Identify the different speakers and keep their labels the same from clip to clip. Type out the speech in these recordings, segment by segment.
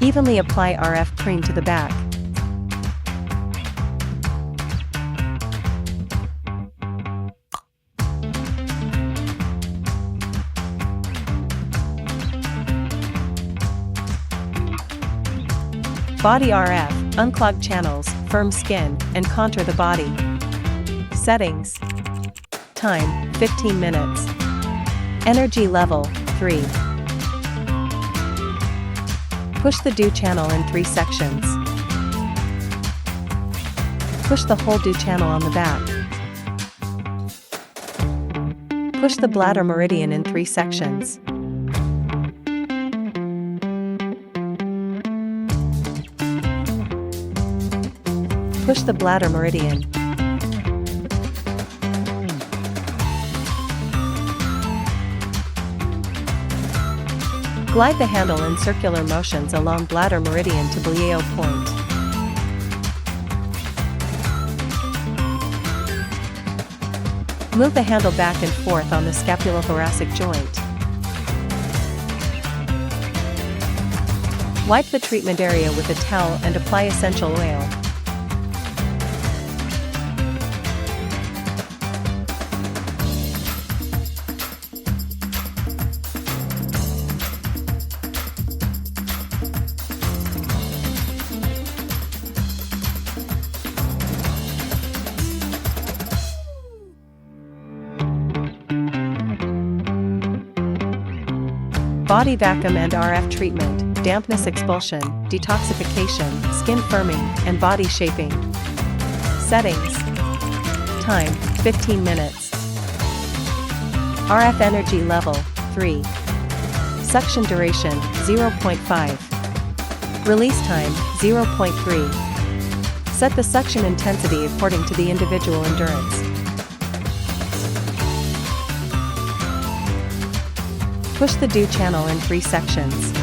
Speaker 1: Evenly apply RF cream to the back. Body RF, unclog channels, firm skin, and contour the body. Settings. Time, 15 minutes. Energy level, 3. Push the do channel in 3 sections. Push the whole do channel on the back. Push the bladder meridian in 3 sections. Push the bladder meridian. Glide the handle in circular motions along bladder meridian to Lipo point. Move the handle back and forth on the scapulothoracic joint. Wipe the treatment area with a towel and apply essential oil. Body vacuum and RF treatment, dampness expulsion, detoxification, skin firming, and body shaping. Settings. Time, 15 minutes. RF energy level, 3. Suction duration, 0.5. Release time, 0.3. Set the suction intensity according to the individual endurance. Push the do channel in 3 sections.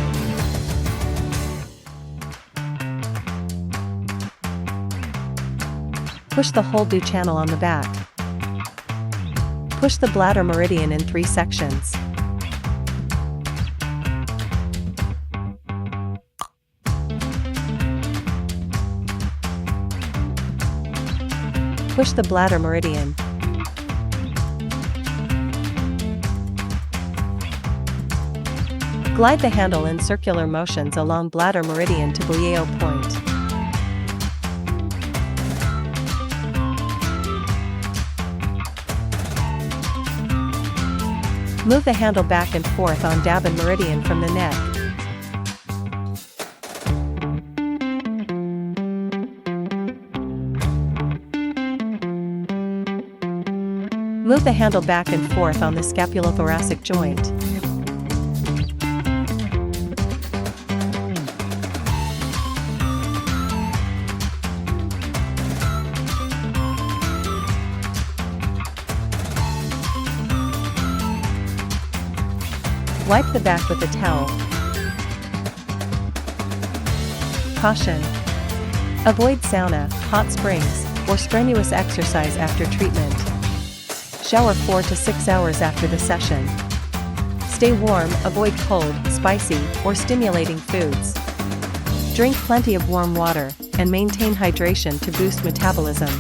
Speaker 1: Push the whole do channel on the back. Push the bladder meridian in 3 sections. Push the bladder meridian. Glide the handle in circular motions along bladder meridian to Lipo point. Move the handle back and forth on Dabin meridian from the neck. Move the handle back and forth on the scapulothoracic joint. Wipe the back with a towel. Caution. Avoid sauna, hot springs, or strenuous exercise after treatment. Shower 4 to 6 hours after the session. Stay warm, avoid cold, spicy, or stimulating foods. Drink plenty of warm water, and maintain hydration to boost metabolism.